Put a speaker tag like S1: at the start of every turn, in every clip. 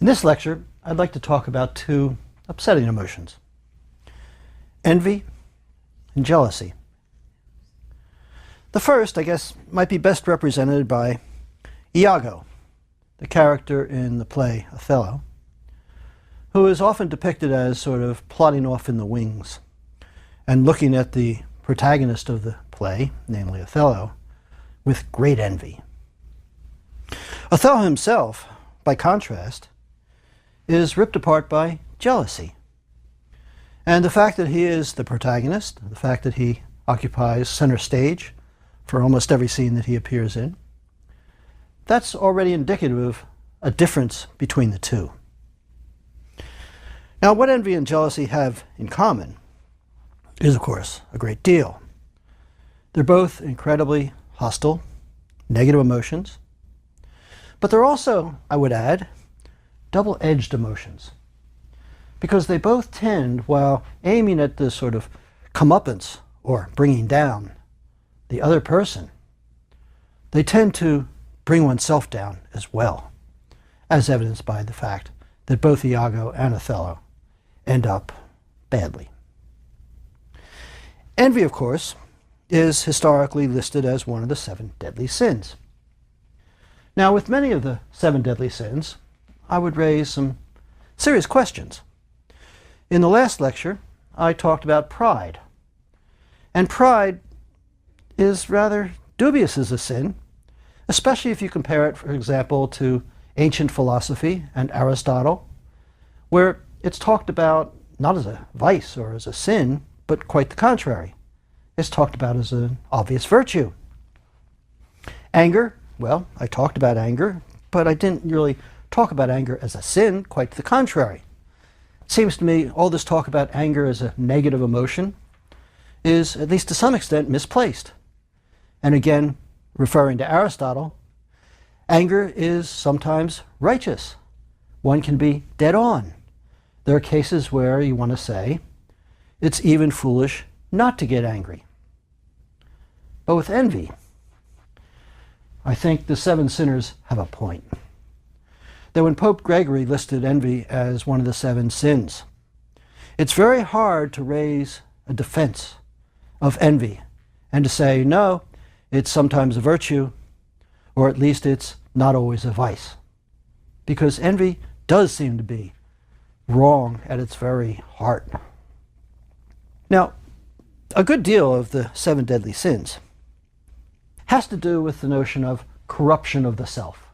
S1: In this lecture, I'd like to talk about two upsetting emotions: envy and jealousy. The first, I guess, might be best represented by Iago, the character in the play Othello, who is often depicted as sort of plodding off in the wings and looking at the protagonist of the play, namely Othello, with great envy. Othello himself, by contrast, is ripped apart by jealousy. And the fact that he is the protagonist, the fact that he occupies center stage for almost every scene that he appears in, that's already indicative of a difference between the two. Now, what envy and jealousy have in common is, of course, a great deal. They're both incredibly hostile, negative emotions, but they're also, I would add, double-edged emotions, because they both tend, while aiming at this sort of comeuppance or bringing down the other person, they tend to bring oneself down as well, as evidenced by the fact that both Iago and Othello end up badly. Envy, of course, is historically listed as one of the 7 deadly sins. Now, with many of the 7 deadly sins, I would raise some serious questions. In the last lecture, I talked about pride. And pride is rather dubious as a sin, especially if you compare it, for example, to ancient philosophy and Aristotle, where it's talked about not as a vice or as a sin, but quite the contrary. It's talked about as an obvious virtue. Anger, well, I talked about anger, but I didn't really talk about anger as a sin, quite the contrary. It seems to me all this talk about anger as a negative emotion is, at least to some extent, misplaced. And again, referring to Aristotle, anger is sometimes righteous. One can be dead on. There are cases where you want to say it's even foolish not to get angry. But with envy, I think the 7 sinners have a point. That when Pope Gregory listed envy as one of the 7 sins, it's very hard to raise a defense of envy and to say, no, it's sometimes a virtue, or at least it's not always a vice. Because envy does seem to be wrong at its very heart. Now, a good deal of the 7 deadly sins has to do with the notion of corruption of the self.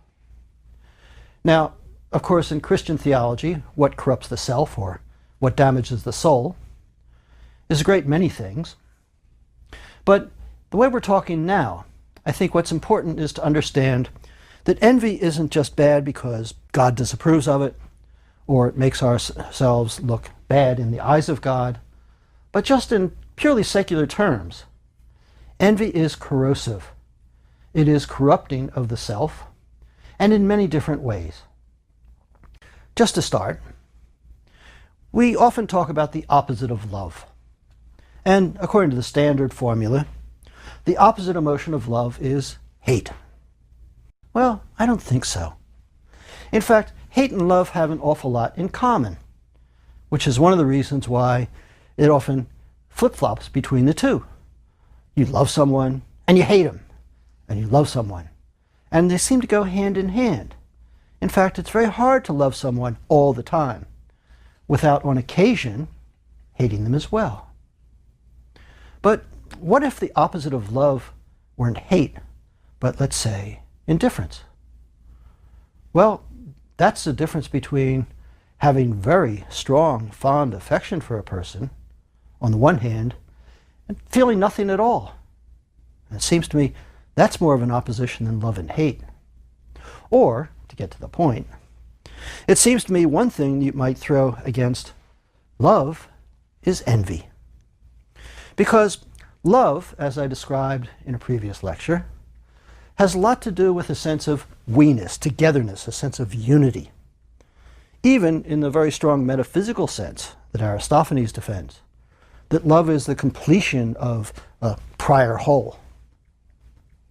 S1: Now, of course, in Christian theology, what corrupts the self, or what damages the soul, is a great many things. But the way we're talking now, I think what's important is to understand that envy isn't just bad because God disapproves of it, or it makes ourselves look bad in the eyes of God, but just in purely secular terms. Envy is corrosive. It is corrupting of the self, and in many different ways. Just to start, we often talk about the opposite of love. And according to the standard formula, the opposite emotion of love is hate. Well, I don't think so. In fact, hate and love have an awful lot in common, which is one of the reasons why it often flip-flops between the two. You love someone, and you hate them, and you love someone. And they seem to go hand in hand. In fact, it's very hard to love someone all the time without, on occasion, hating them as well. But what if the opposite of love weren't hate, but let's say indifference? Well, that's the difference between having very strong, fond affection for a person, on the one hand, and feeling nothing at all. And it seems to me that's more of an opposition than love and hate. Or, to get to the point, it seems to me one thing you might throw against love is envy. Because love, as I described in a previous lecture, has a lot to do with a sense of we-ness, togetherness, a sense of unity. Even in the very strong metaphysical sense that Aristophanes defends, that love is the completion of a prior whole.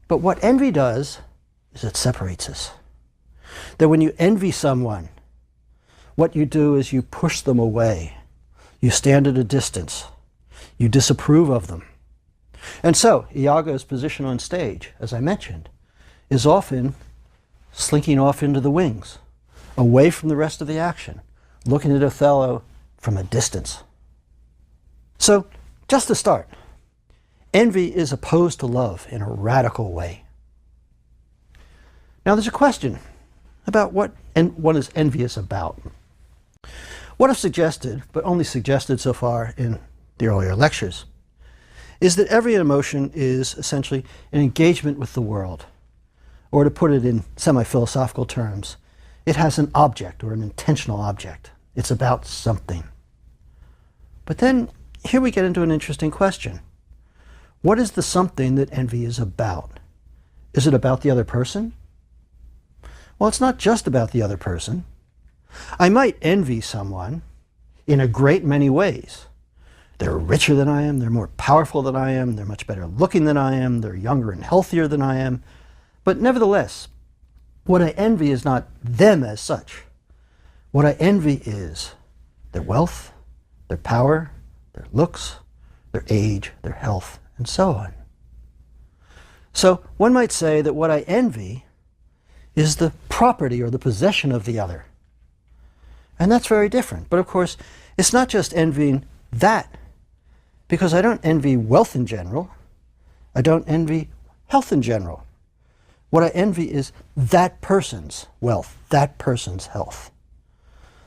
S1: But what envy does is it separates us. That when you envy someone, what you do is you push them away. You stand at a distance. You disapprove of them. And so, Iago's position on stage, as I mentioned, is often slinking off into the wings, away from the rest of the action, looking at Othello from a distance. So, just to start, envy is opposed to love in a radical way. Now there's a question about what one is envious about. What I've suggested, but only suggested so far in the earlier lectures, is that every emotion is essentially an engagement with the world. Or to put it in semi-philosophical terms, it has an object or an intentional object. It's about something. But then here we get into an interesting question. What is the something that envy is about? Is it about the other person? Well, it's not just about the other person. I might envy someone in a great many ways. They're richer than I am, they're more powerful than I am, they're much better looking than I am, they're younger and healthier than I am. But nevertheless, what I envy is not them as such. What I envy is their wealth, their power, their looks, their age, their health, and so on. So one might say that what I envy is the property or the possession of the other. And that's very different. But of course, it's not just envying that, because I don't envy wealth in general. I don't envy health in general. What I envy is that person's wealth, that person's health.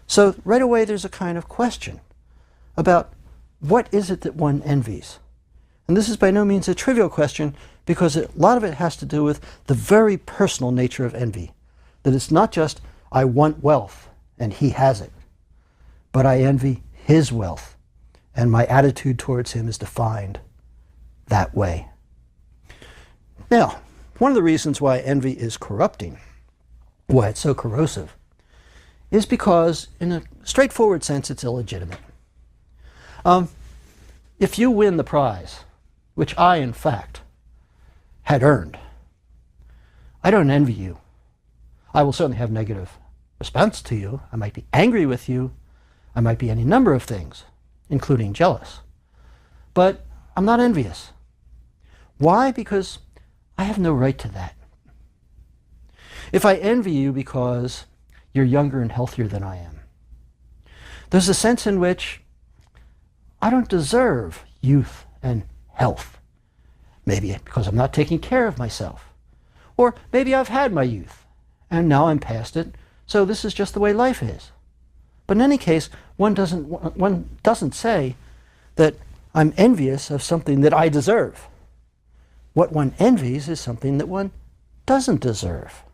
S1: So right away there's a kind of question about what is it that one envies? And this is by no means a trivial question, because a lot of it has to do with the very personal nature of envy. That it's not just, I want wealth and he has it, but I envy his wealth, and my attitude towards him is defined that way. Now, one of the reasons why envy is corrupting, why it's so corrosive, is because in a straightforward sense it's illegitimate. If you win the prize, which I in fact had earned, I don't envy you. I will certainly have negative response to you. I might be angry with you. I might be any number of things, including jealous. But I'm not envious. Why? Because I have no right to that. If I envy you because you're younger and healthier than I am, there's a sense in which I don't deserve youth and health. Maybe because I'm not taking care of myself. Or maybe I've had my youth and now I'm past it, so this is just the way life is. But in any case, one doesn't say that I'm envious of something that I deserve. What one envies is something that one doesn't deserve.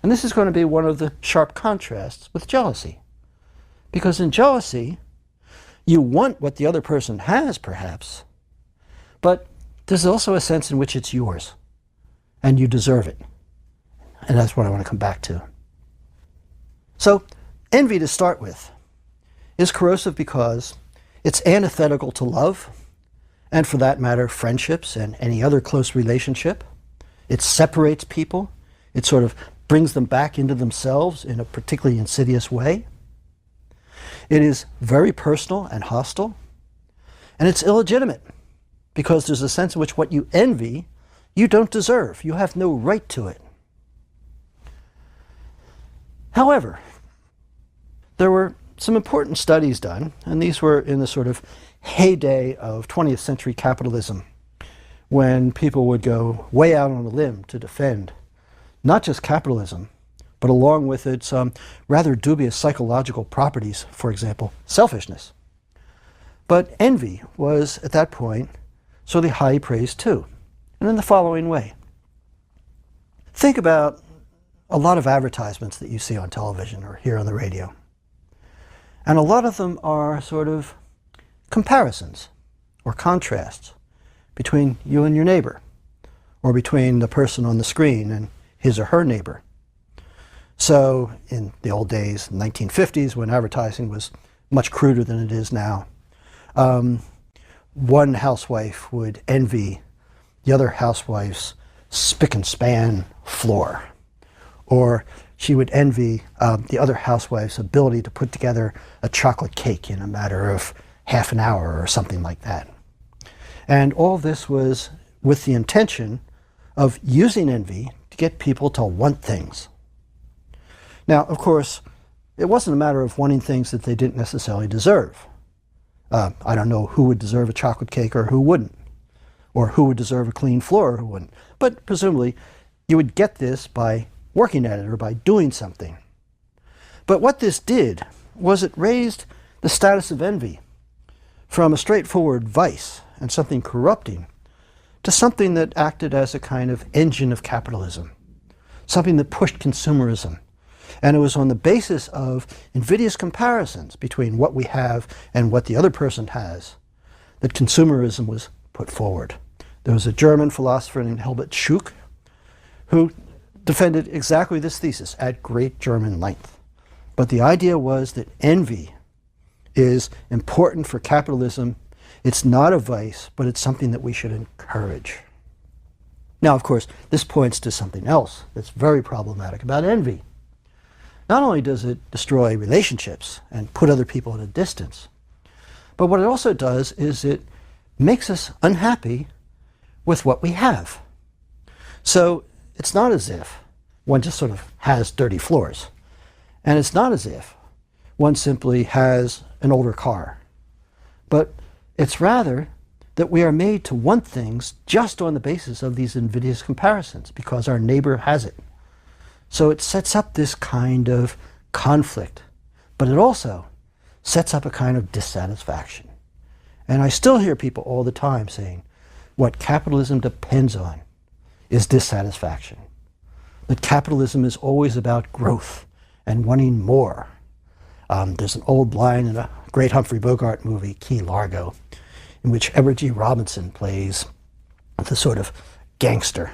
S1: And this is going to be one of the sharp contrasts with jealousy. Because in jealousy, you want what the other person has, perhaps, but there's also a sense in which it's yours, and you deserve it. And that's what I want to come back to. So, envy, to start with, is corrosive because it's antithetical to love, and for that matter, friendships and any other close relationship. It separates people. It sort of brings them back into themselves in a particularly insidious way. It is very personal and hostile, and it's illegitimate because there's a sense in which what you envy, you don't deserve. You have no right to it. However, there were some important studies done, and these were in the sort of heyday of 20th century capitalism, when people would go way out on a limb to defend not just capitalism, but along with its rather dubious psychological properties, for example, selfishness. But envy was, at that point, sort of highly praised too, and in the following way. Think about a lot of advertisements that you see on television or hear on the radio. And a lot of them are sort of comparisons or contrasts between you and your neighbor, or between the person on the screen and his or her neighbor. So in the old days, 1950s, when advertising was much cruder than it is now, one housewife would envy the other housewife's spick and span floor, or she would envy the other housewife's ability to put together a chocolate cake in a matter of half an hour or something like that. And all this was with the intention of using envy to get people to want things. Now, of course, it wasn't a matter of wanting things that they didn't necessarily deserve. I don't know who would deserve a chocolate cake or who wouldn't, or who would deserve a clean floor or who wouldn't. But presumably, you would get this by working at it or by doing something. But what this did was it raised the status of envy from a straightforward vice and something corrupting to something that acted as a kind of engine of capitalism, something that pushed consumerism. And it was on the basis of invidious comparisons between what we have and what the other person has that consumerism was put forward. There was a German philosopher named Helmut Schuch who defended exactly this thesis at great German length. But the idea was that envy is important for capitalism. It's not a vice, but it's something that we should encourage. Now, of course, this points to something else that's very problematic about envy. Not only does it destroy relationships and put other people at a distance, but what it also does is it makes us unhappy with what we have. So it's not as if one just sort of has dirty floors. And it's not as if one simply has an older car. But it's rather that we are made to want things just on the basis of these invidious comparisons because our neighbor has it. So it sets up this kind of conflict, but it also sets up a kind of dissatisfaction. And I still hear people all the time saying, what capitalism depends on is dissatisfaction. That capitalism is always about growth and wanting more. There's an old line in a great Humphrey Bogart movie, Key Largo, in which Edward G. Robinson plays the sort of gangster.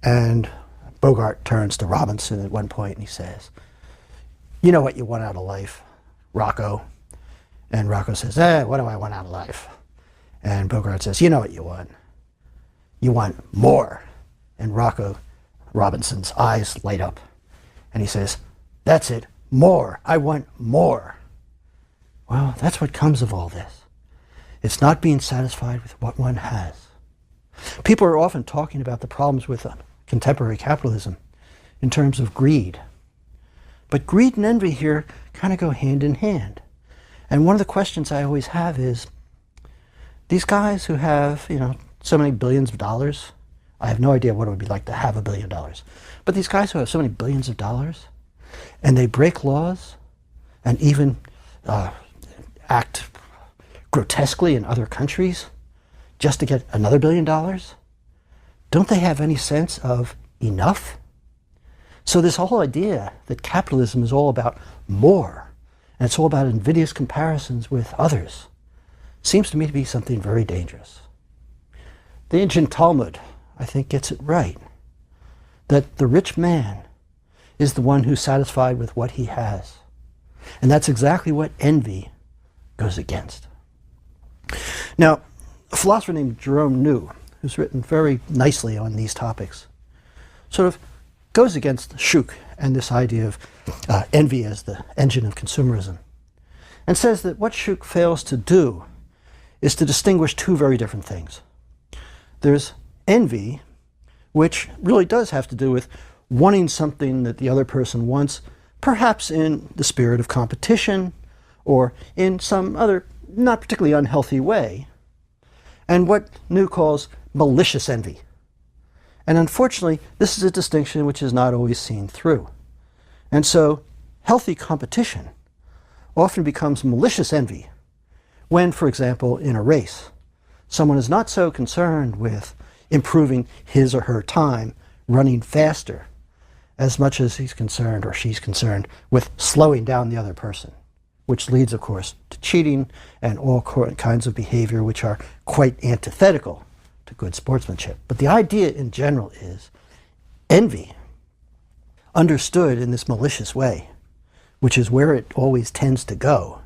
S1: And Bogart turns to Robinson at one point and he says, "You know what you want out of life, Rocco?" And Rocco says, "What do I want out of life?" And Bogart says, "You know what you want. You want more." And Robinson's eyes light up. And he says, "That's it, more. I want more." Well, that's what comes of all this. It's not being satisfied with what one has. People are often talking about the problems with contemporary capitalism in terms of greed. But greed and envy here kind of go hand in hand. And one of the questions I always have is, these guys who have, so many billions of dollars, I have no idea what it would be like to have $1 billion, but these guys who have so many billions of dollars, and they break laws and even act grotesquely in other countries just to get another $1 billion, don't they have any sense of enough? So this whole idea that capitalism is all about more, and it's all about invidious comparisons with others, seems to me to be something very dangerous. The ancient Talmud, I think, gets it right, that the rich man is the one who's satisfied with what he has. And that's exactly what envy goes against. Now, a philosopher named Jerome New, who's written very nicely on these topics, sort of goes against Schuch and this idea of envy as the engine of consumerism, and says that what Schuch fails to do is to distinguish two very different things. There's envy, which really does have to do with wanting something that the other person wants, perhaps in the spirit of competition or in some other not particularly unhealthy way, and what New calls malicious envy. And unfortunately, this is a distinction which is not always seen through. And so healthy competition often becomes malicious envy when, for example, in a race, someone is not so concerned with improving his or her time, running faster, as much as he's concerned or she's concerned with slowing down the other person, which leads, of course, to cheating and all kinds of behavior which are quite antithetical to good sportsmanship. But the idea in general is envy, understood in this malicious way, which is where it always tends to go.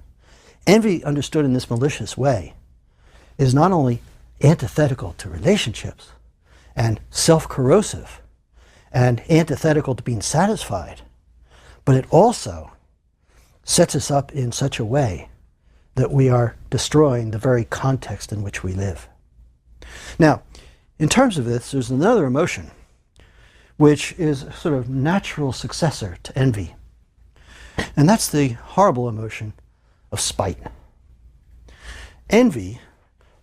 S1: Envy understood in this malicious way is not only antithetical to relationships and self-corrosive and antithetical to being satisfied, but it also sets us up in such a way that we are destroying the very context in which we live. Now, in terms of this, there's another emotion, which is a sort of natural successor to envy. And that's the horrible emotion of spite. Envy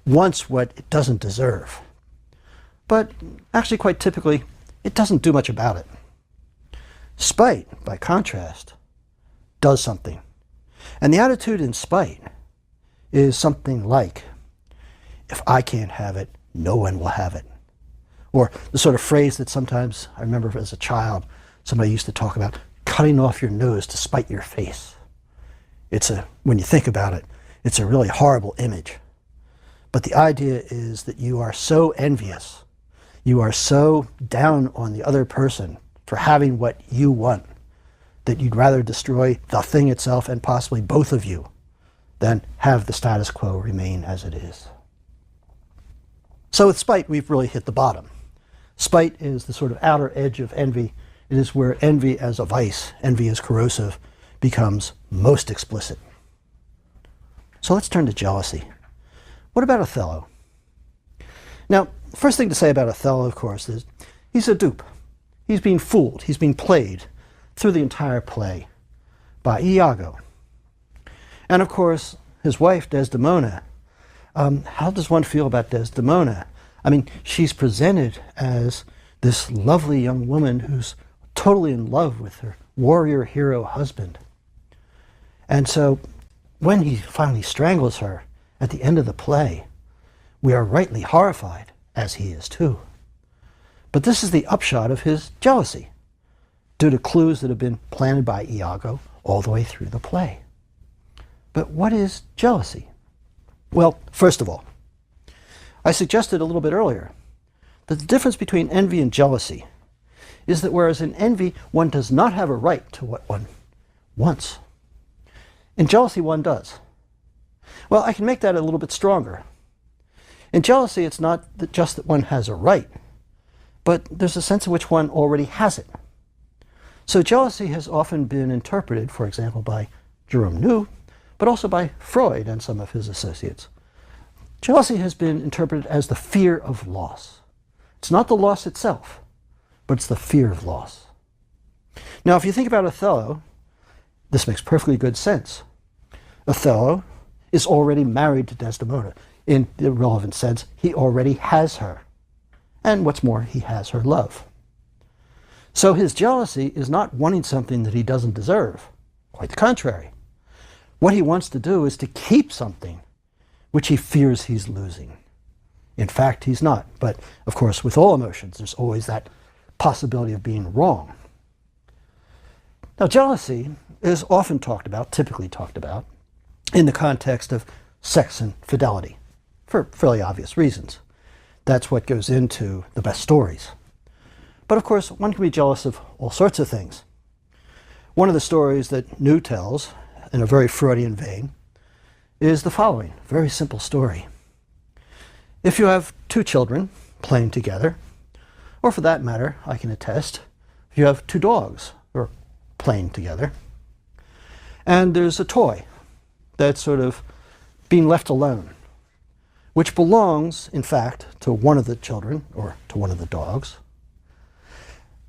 S1: wants what it doesn't deserve. But actually, quite typically, it doesn't do much about it. Spite, by contrast, does something. And the attitude in spite is something like, if I can't have it, no one will have it. Or the sort of phrase that sometimes I remember as a child, somebody used to talk about, cutting off your nose to spite your face. When you think about it, it's a really horrible image. But the idea is that you are so envious, you are so down on the other person for having what you want, that you'd rather destroy the thing itself and possibly both of you than have the status quo remain as it is. So with spite, we've really hit the bottom. Spite is the sort of outer edge of envy. It is where envy as a vice, envy as corrosive, becomes most explicit. So let's turn to jealousy. What about Othello? Now, the first thing to say about Othello, of course, is he's a dupe. He's being fooled. He's being played through the entire play by Iago. And of course, his wife, Desdemona. How does one feel about Desdemona? I mean, she's presented as this lovely young woman who's totally in love with her warrior hero husband. And so when he finally strangles her at the end of the play, we are rightly horrified, as he is too. But this is the upshot of his jealousy, due to clues that have been planted by Iago all the way through the play. But what is jealousy? Well, first of all, I suggested a little bit earlier that the difference between envy and jealousy is that whereas in envy one does not have a right to what one wants, in jealousy one does. Well, I can make that a little bit stronger. In jealousy, it's not just that one has a right, but there's a sense in which one already has it. So jealousy has often been interpreted, for example, by Jerome New, but also by Freud and some of his associates. Jealousy has been interpreted as the fear of loss. It's not the loss itself, but it's the fear of loss. Now, if you think about Othello, this makes perfectly good sense. Othello is already married to Desdemona. In the relevant sense, he already has her. And what's more, he has her love. So his jealousy is not wanting something that he doesn't deserve. Quite the contrary. What he wants to do is to keep something which he fears he's losing. In fact, he's not. But of course, with all emotions, there's always that possibility of being wrong. Now, jealousy is often talked about, typically talked about, in the context of sex and fidelity, for fairly obvious reasons. That's what goes into the best stories. But of course, one can be jealous of all sorts of things. One of the stories that New tells, in a very Freudian vein, is the following, a very simple story. If you have two children playing together, or for that matter, I can attest, if you have two dogs who are playing together, and there's a toy that's sort of being left alone, which belongs, in fact, to one of the children, or to one of the dogs,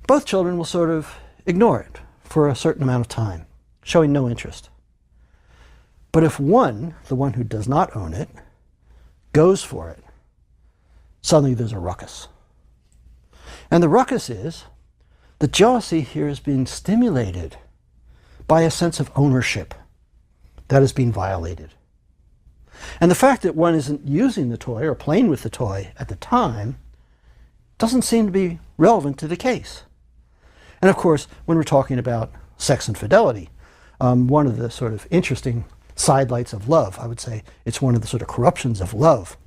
S1: both children will sort of ignore it for a certain amount of time, showing no interest. But if one, the one who does not own it, goes for it, suddenly there's a ruckus. And the ruckus is that jealousy here is being stimulated by a sense of ownership that is being violated. And the fact that one isn't using the toy or playing with the toy at the time doesn't seem to be relevant to the case. And of course, when we're talking about sex and fidelity, one of the sort of interesting sidelights of love, I would say it's one of the sort of corruptions of love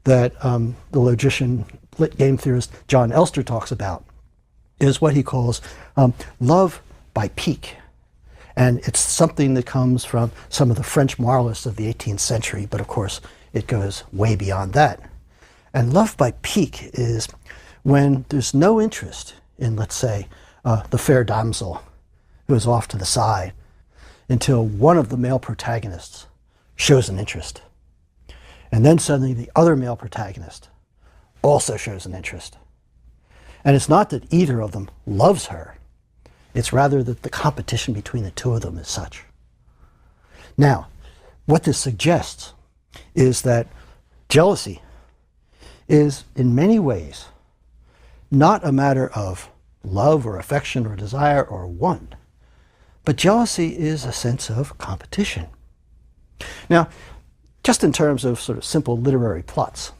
S1: that the logician, lit game theorist John Elster talks about, is what he calls love by pique. And it's something that comes from some of the French moralists of the 18th century, but of course it goes way beyond that. And love by pique is when there's no interest in, let's say, the fair damsel who is off to the side until one of the male protagonists shows an interest. And then suddenly the other male protagonist also shows an interest. And it's not that either of them loves her. It's rather that the competition between the two of them is such. Now, what this suggests is that jealousy is in many ways not a matter of love or affection or desire or want, but jealousy is a sense of competition. Now, just in terms of sort of simple literary plots,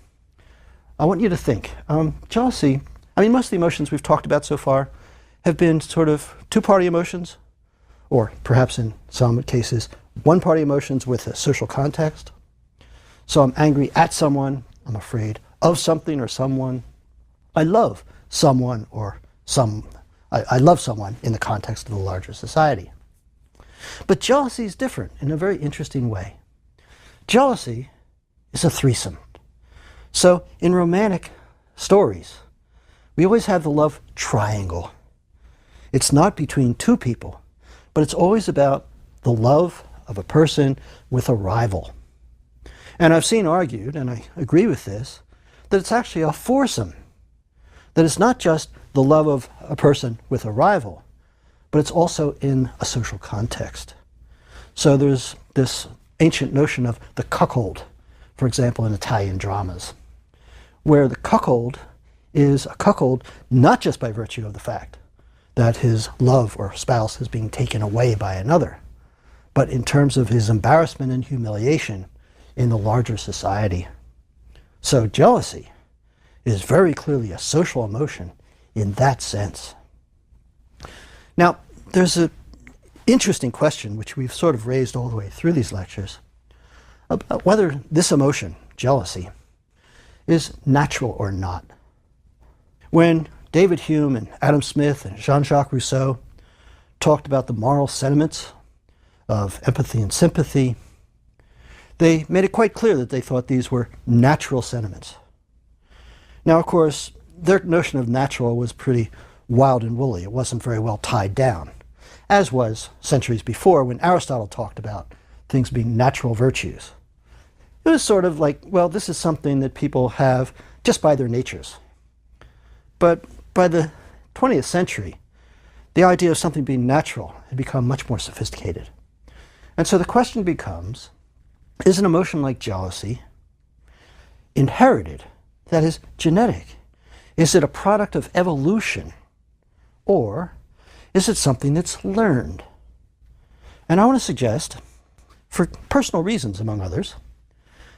S1: I want you to think, jealousy, most of the emotions we've talked about so far have been sort of two-party emotions, or perhaps in some cases, one-party emotions with a social context. So I'm angry at someone, I'm afraid of something or someone. I love someone or I love someone in the context of the larger society. But jealousy is different in a very interesting way. Jealousy is a threesome. So in romantic stories, we always have the love triangle. It's not between two people, but it's always about the love of a person with a rival. And I've seen argued, and I agree with this, that it's actually a foursome. That it's not just the love of a person with a rival, but it's also in a social context. So there's this ancient notion of the cuckold, for example, in Italian dramas, where the cuckold is a cuckold not just by virtue of the fact that his love or spouse is being taken away by another, but in terms of his embarrassment and humiliation in the larger society. So jealousy is very clearly a social emotion in that sense. Now, there's an interesting question which we've sort of raised all the way through these lectures about whether this emotion, jealousy, is natural or not. When David Hume and Adam Smith and Jean-Jacques Rousseau talked about the moral sentiments of empathy and sympathy, they made it quite clear that they thought these were natural sentiments. Now, of course, their notion of natural was pretty wild and woolly. It wasn't very well tied down, as was centuries before when Aristotle talked about things being natural virtues. It was sort of like, well, this is something that people have just by their natures. But by the 20th century, the idea of something being natural had become much more sophisticated. And so the question becomes, is an emotion like jealousy inherited, that is, genetic? Is it a product of evolution? Or is it something that's learned? And I want to suggest, for personal reasons among others,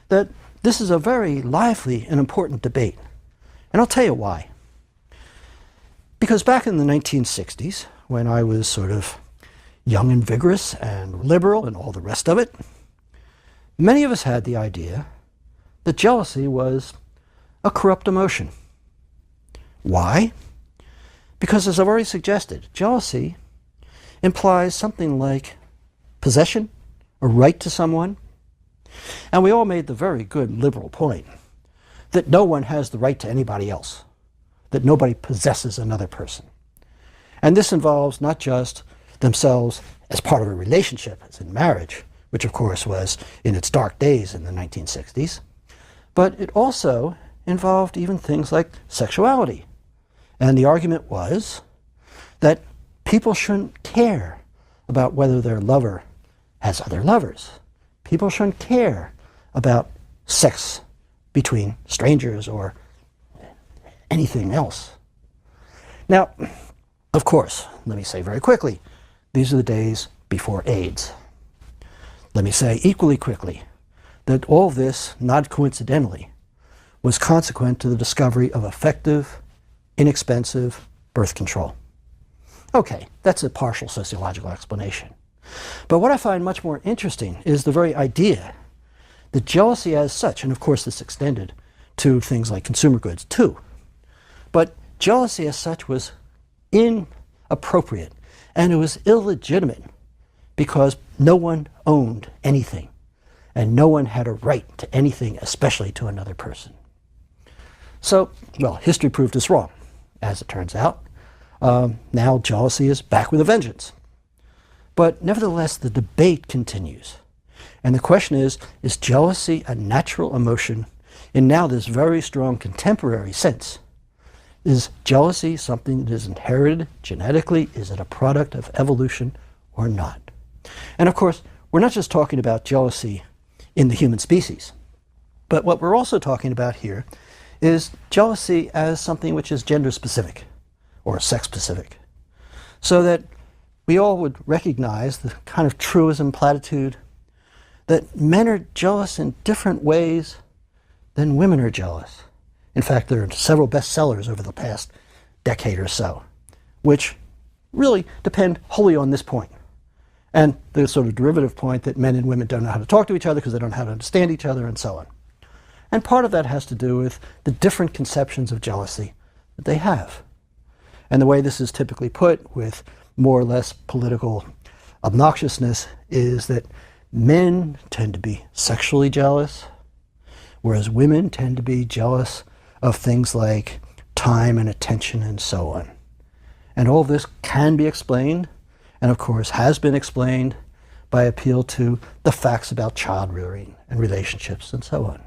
S1: that this is a very lively and important debate. And I'll tell you why. Because back in the 1960s, when I was sort of young and vigorous and liberal and all the rest of it, many of us had the idea that jealousy was a corrupt emotion. Why? Because, as I've already suggested, jealousy implies something like possession, a right to someone. And we all made the very good liberal point that no one has the right to anybody else, that nobody possesses another person. And this involves not just themselves as part of a relationship, as in marriage, which of course was in its dark days in the 1960s, but it also involved even things like sexuality. And the argument was that people shouldn't care about whether their lover has other lovers. People shouldn't care about sex between strangers or anything else. Now, of course, let me say very quickly, these are the days before AIDS. Let me say equally quickly that all this, not coincidentally, was consequent to the discovery of effective, inexpensive birth control. Okay, that's a partial sociological explanation. But what I find much more interesting is the very idea that jealousy as such, and of course this extended to things like consumer goods too, but jealousy as such was inappropriate and it was illegitimate because no one owned anything and no one had a right to anything, especially to another person. So, well, history proved us wrong, as it turns out. Now jealousy is back with a vengeance. But nevertheless, the debate continues. And the question is jealousy a natural emotion in now this very strong contemporary sense? Is jealousy something that is inherited genetically? Is it a product of evolution or not? And of course, we're not just talking about jealousy in the human species, but what we're also talking about here is jealousy as something which is gender specific or sex specific, so that we all would recognize the kind of truism platitude that men are jealous in different ways than women are jealous. In fact, there are several bestsellers over the past decade or so, which really depend wholly on this point. And the sort of derivative point that men and women don't know how to talk to each other because they don't know how to understand each other and so on. And part of that has to do with the different conceptions of jealousy that they have. And the way this is typically put with more or less political obnoxiousness is that men tend to be sexually jealous, whereas women tend to be jealous of things like time and attention and so on. And all this can be explained, and of course has been explained, by appeal to the facts about child rearing and relationships and so on.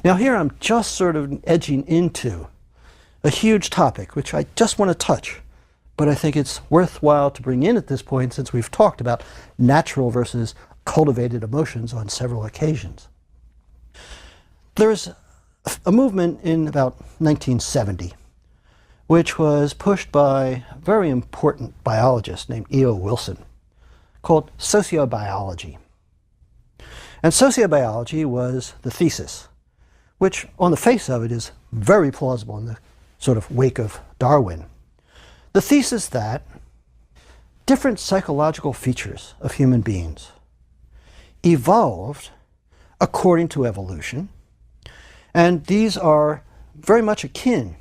S1: Now here I'm just sort of edging into a huge topic which I just want to touch, but I think it's worthwhile to bring in at this point since we've talked about natural versus cultivated emotions on several occasions. There's a movement in about 1970 which was pushed by a very important biologist named E.O. Wilson called sociobiology. And sociobiology was the thesis, which on the face of it is very plausible in the sort of wake of Darwin. The thesis that different psychological features of human beings evolved according to evolution, and these are very much akin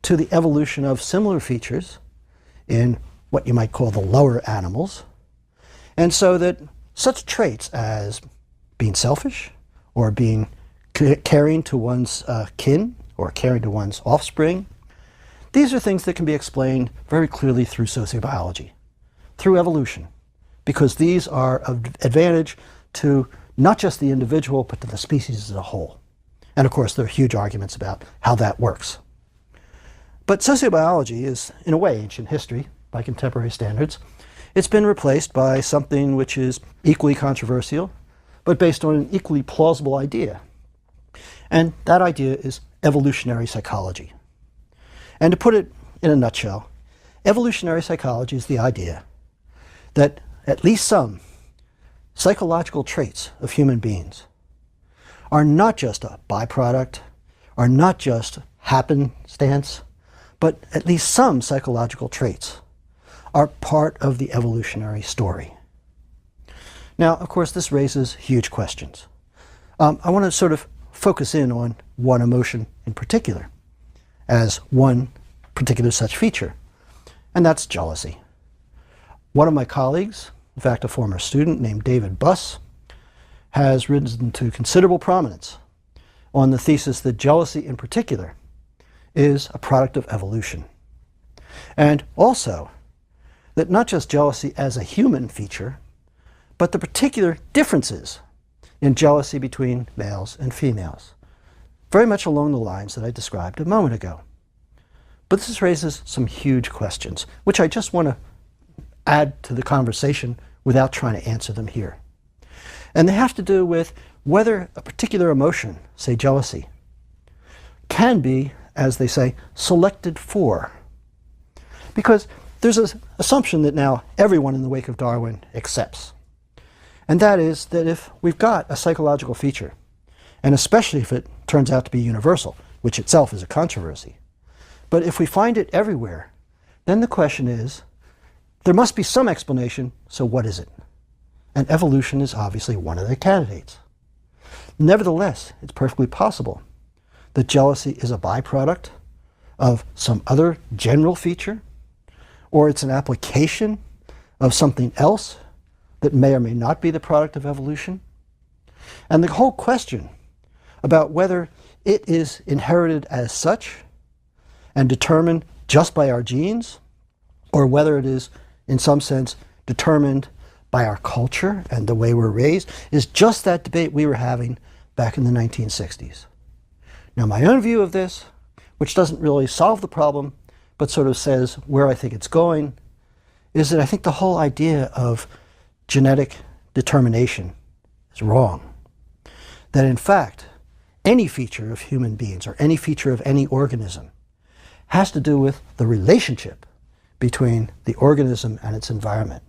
S1: to the evolution of similar features in what you might call the lower animals, and so that such traits as being selfish or being caring to one's kin or caring to one's offspring, these are things that can be explained very clearly through sociobiology, through evolution, because these are of advantage to not just the individual, but to the species as a whole. And of course, there are huge arguments about how that works. But sociobiology is, in a way, ancient history by contemporary standards. It's been replaced by something which is equally controversial, but based on an equally plausible idea. And that idea is evolutionary psychology. And to put it in a nutshell, evolutionary psychology is the idea that at least some psychological traits of human beings are not just a byproduct, are not just happenstance, but at least some psychological traits are part of the evolutionary story. Now, of course, this raises huge questions. I want to sort of focus in on one emotion in particular as one particular such feature, and that's jealousy. One of my colleagues, in fact a former student named David Buss, has risen to considerable prominence on the thesis that jealousy in particular is a product of evolution. And also that not just jealousy as a human feature, but the particular differences in jealousy between males and females, very much along the lines that I described a moment ago. But this raises some huge questions, which I just want to add to the conversation without trying to answer them here. And they have to do with whether a particular emotion, say jealousy, can be, as they say, selected for. Because there's an assumption that now everyone in the wake of Darwin accepts. And that is that if we've got a psychological feature, and especially if it turns out to be universal, which itself is a controversy, but if we find it everywhere, then the question is, there must be some explanation, so what is it? And evolution is obviously one of the candidates. Nevertheless, it's perfectly possible that jealousy is a byproduct of some other general feature, or it's an application of something else that may or may not be the product of evolution. And the whole question about whether it is inherited as such and determined just by our genes, or whether it is, in some sense, determined by our culture and the way we're raised is just that debate we were having back in the 1960s. Now, my own view of this, which doesn't really solve the problem, but sort of says where I think it's going, is that I think the whole idea of genetic determination is wrong. That in fact, any feature of human beings or any feature of any organism has to do with the relationship between the organism and its environment,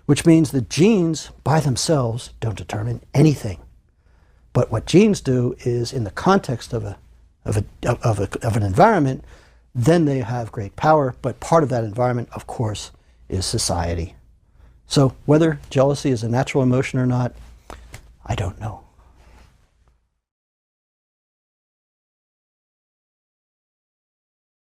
S1: which means that genes by themselves don't determine anything. But what genes do is, in the context of an environment, then they have great power, but part of that environment, of course, is society. So whether jealousy is a natural emotion or not, I don't know.